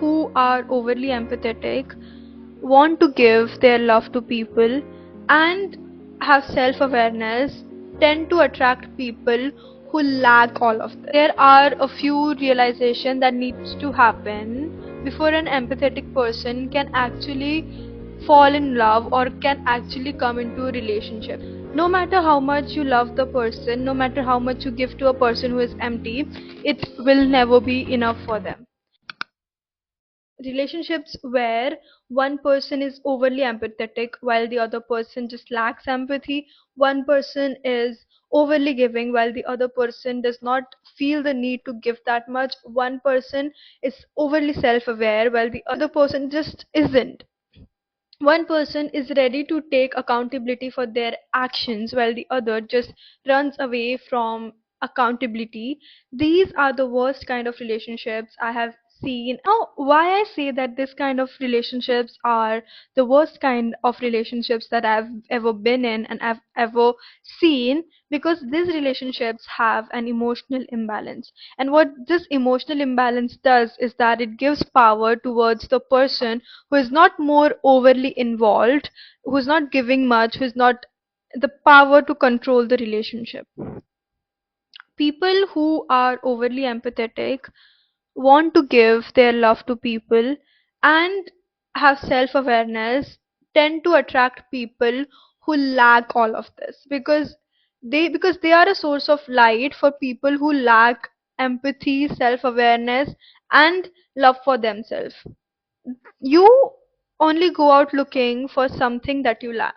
who are overly empathetic want to give their love to people and have self awareness tend to attract people who lack all of this. There are a few realizations that needs to happen before an empathetic person can actually fall in love or can actually come into a relationship. No matter how much you love the person, no matter how much you give to a person who is empty, it will never be enough for them. Relationships where one person is overly empathetic while the other person just lacks empathy, one person is overly giving while the other person does not feel the need to give that much, one person is overly self aware while the other person just isn't, one person is ready to take accountability for their actions while the other just runs away from accountability. These are the worst kind of relationships I have seen. Now, why I say that this kind of relationships are the worst kind of relationships that I've ever been in and I've ever seen, because these relationships have an emotional imbalance. And what this emotional imbalance does is that it gives power towards the person who is not more overly involved, who's not giving much, who's not the power to control the relationship. People who are overly empathetic want to give their love to people and have self awareness tend to attract people who lack all of this, because they are a source of light for people who lack empathy, self awareness, and love for themselves. You only go out looking for something that you lack,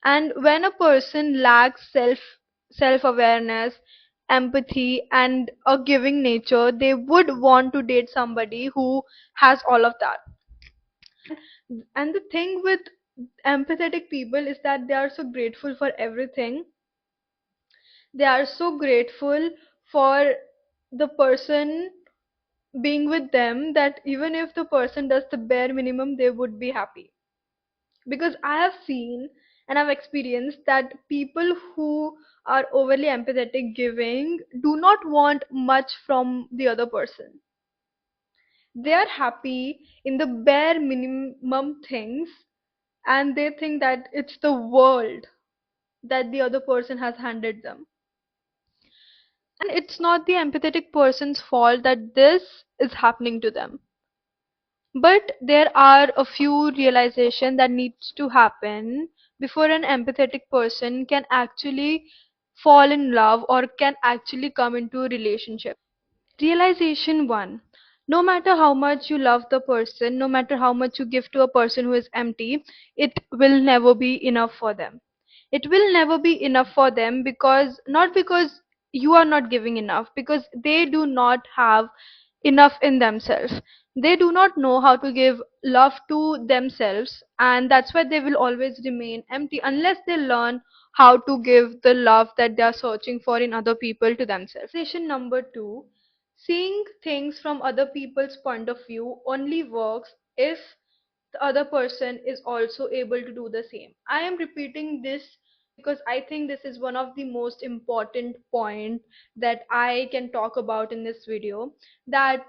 and when a person lacks self awareness, empathy, and a giving nature, they would want to date somebody who has all of that. And the thing with empathetic people is that they are so grateful for everything. They are so grateful for the person being with them that even if the person does the bare minimum, they would be happy. Because I have seen and I've experienced that people who are overly empathetic giving do not want much from the other person. They are happy in the bare minimum things, and they think that it's the world that the other person has handed them. And it's not the empathetic person's fault that this is happening to them. But there are a few realizations that needs to happen before an empathetic person can actually fall in love or can actually come into a relationship. Realization 1. No matter how much you love the person, no matter how much you give to a person who is empty, it will never be enough for them. It will never be enough for them, because not because you are not giving enough, because they do not have enough in themselves. They do not know how to give love to themselves, and that's why they will always remain empty unless they learn how to give the love that they are searching for in other people to themselves. Realization number 2. Seeing things from other people's point of view only works if the other person is also able to do the same. I am repeating this because I think this is one of the most important point that I can talk about in this video, that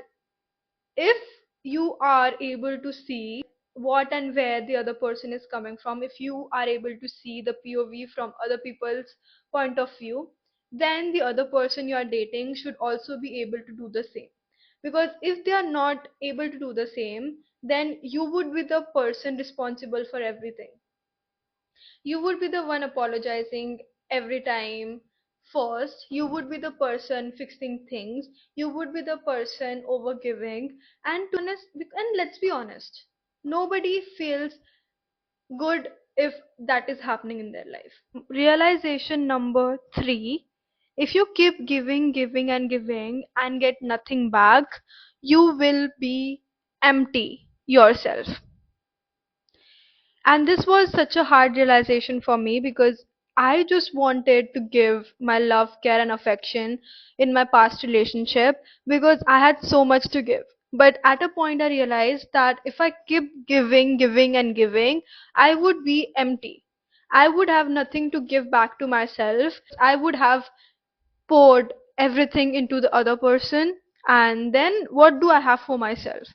if you are able to see what and where the other person is coming from, if you are able to see the POV from other people's point of view, then the other person you are dating should also be able to do the same. Because if they are not able to do the same, then you would be the person responsible for everything. You would be the one apologizing every time first, you would be the person fixing things, you would be the person overgiving. And to honest, and let's be honest, nobody feels good if that is happening in their life. Realization number 3. If you keep giving and giving and get nothing back, you will be empty yourself. And this was such a hard realization for me, because I just wanted to give my love, care, and affection in my past relationship because I had so much to give. But at a point, I realized that if I keep giving, and giving, I would be empty. I would have nothing to give back to myself. I would have poured everything into the other person, and then what do I have for myself?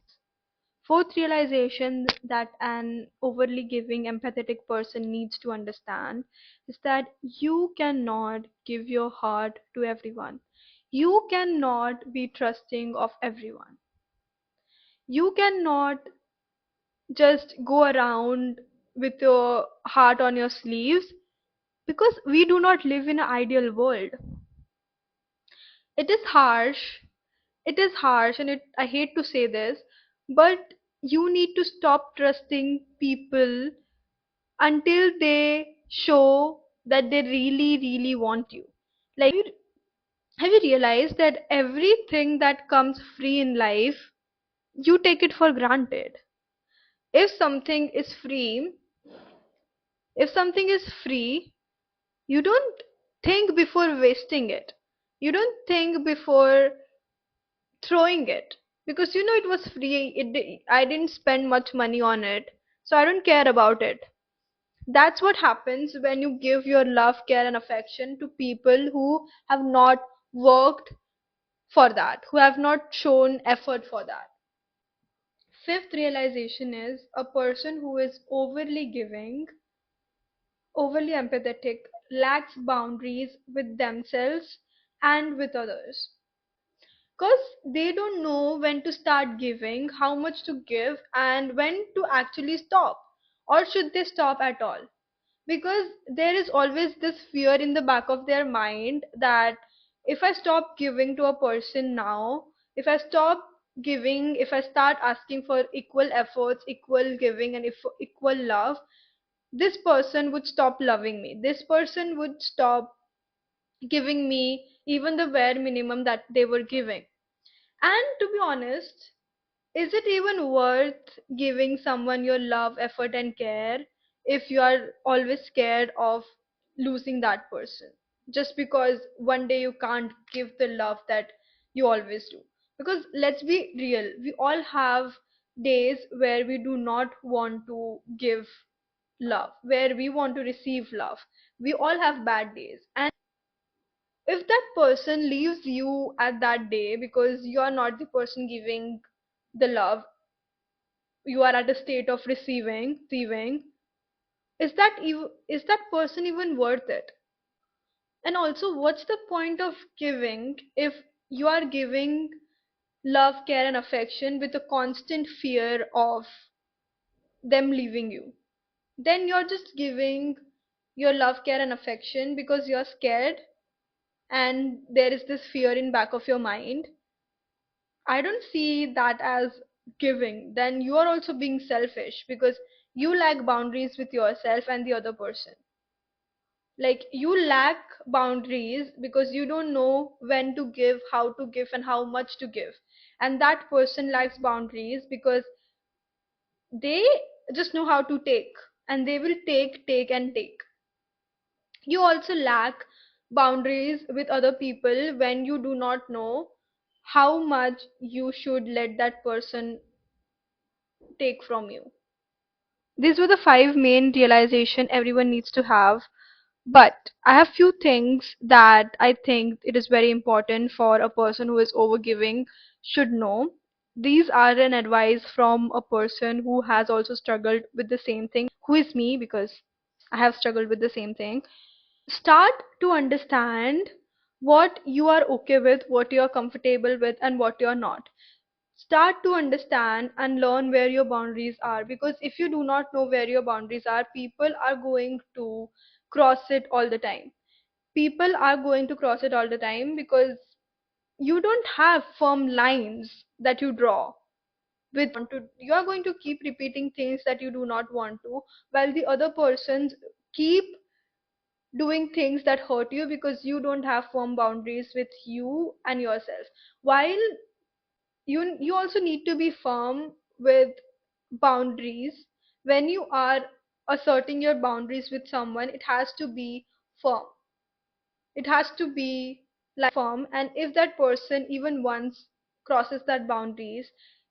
Fourth realization that an overly giving, empathetic person needs to understand is that you cannot give your heart to everyone. You cannot be trusting of everyone. You cannot just go around with your heart on your sleeves, because we do not live in an ideal world. It is harsh. It is harsh, and I hate to say this, but you need to stop trusting people until they show that they really, really want you. Like, have you realized that everything that comes free in life, you take it for granted? If something is free, if something is free, you don't think before wasting it. You don't think before throwing it, because you know it was free. I didn't spend much money on it, so I don't care about it. That's what happens when you give your love, care, and affection to people who have not worked for that, who have not shown effort for that. Fifth realization is a person who is overly giving, overly empathetic, lacks boundaries with themselves and with others. Because they don't know when to start giving, how much to give, and when to actually stop. Or should they stop at all? Because there is always this fear in the back of their mind that if I stop giving to a person now, if I stop giving, if I start asking for equal efforts, equal giving, and if equal love, this person would stop loving me. This person would stop giving me even the bare minimum that they were giving. And to be honest, is it even worth giving someone your love, effort, and care if you are always scared of losing that person? Just because one day you can't give the love that you always do. Because let's be real, we all have days where we do not want to give love, where we want to receive love. We all have bad days. And if that person leaves you at that day because you are not the person giving the love, you are at a state of receiving, is that person even worth it? And also, what's the point of giving if you are giving love, care, and affection with a constant fear of them leaving you? Then you're just giving your love, care, and affection because you're scared, and there is this fear in back of your mind. I don't see that as giving. Then you are also being selfish because you lack boundaries with yourself and the other person. Like, you lack boundaries because you don't know when to give, how to give, and how much to give. And that person lacks boundaries because they just know how to take, and they will take, and take. You also lack boundaries with other people when you do not know how much you should let that person take from you. These were the five main realization everyone needs to have. But I have few things that I think it is very important for a person who is overgiving should know. These are an advice from a person who has also struggled with the same thing, who is me, because I have struggled with the same thing. Start to understand what you are okay with, what you are comfortable with, and what you are not. Start to understand and learn where your boundaries are, because if you do not know where your boundaries are, people are going to cross it all the time. People are going to cross it all the time because you don't have firm lines that you draw with you are going to keep repeating things that you do not want to, while the other persons keep doing things that hurt you because you don't have firm boundaries with you and yourself. While you also need to be firm with boundaries. When you are asserting your boundaries with someone, it has to be firm. It has to be like firm, and if that person even once crosses that boundaries,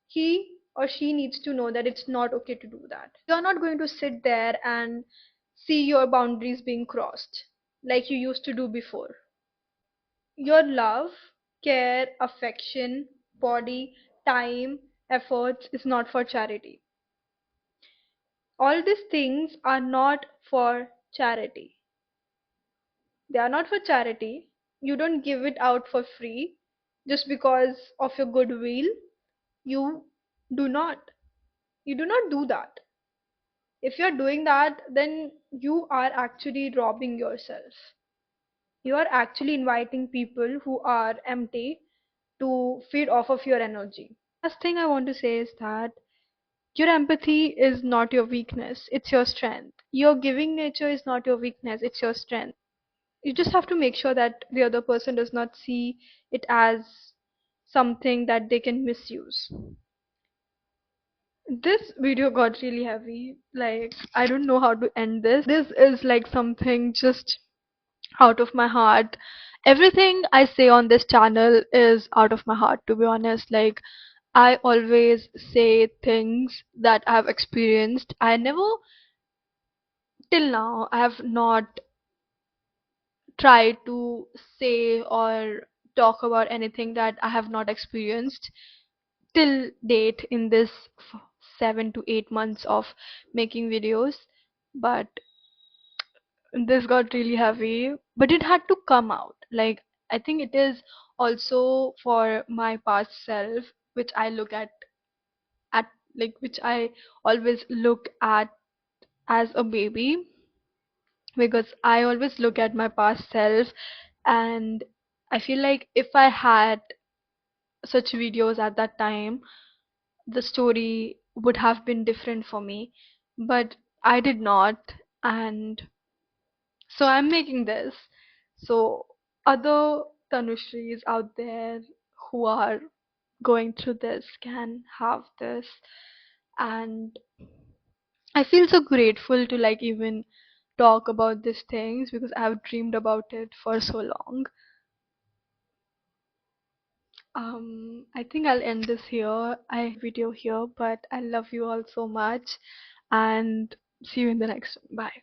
he or she needs to know that it's not okay to do that. You're not going to sit there and see your boundaries being crossed like you used to do before. Your love, care, affection, body, time, efforts is not for charity. All these things are not for charity. They are not for charity. You don't give it out for free just because of your goodwill. You do not. You do not do that. If you're doing that, then you are actually robbing yourself. You are actually inviting people who are empty to feed off of your energy. Last thing I want to say is that your empathy is not your weakness, it's your strength. Your giving nature is not your weakness, it's your strength. You just have to make sure that the other person does not see it as something that they can misuse. This video got really heavy. Like, I don't know how to end this. This is like something just out of my heart. Everything I say on this channel is out of my heart, to be honest. Like, I always say things that I have experienced. I never, till now, I have not tried to say or talk about anything that I have not experienced till date in this 7 to 8 months of making videos. But this got really heavy, but it had to come out. Like, I think it is also for my past self, which I look at like which I always look at as a baby, because I always look at my past self, and I feel like if I had such videos at that time, the story would have been different for me, but I did not. And so I'm making this so other Tanushrees out there who are going through this can have this. And I feel so grateful to like even talk about these things because I've dreamed about it for so long. I think I'll end this here. I video here, but I love you all so much and see you in the next one. Bye.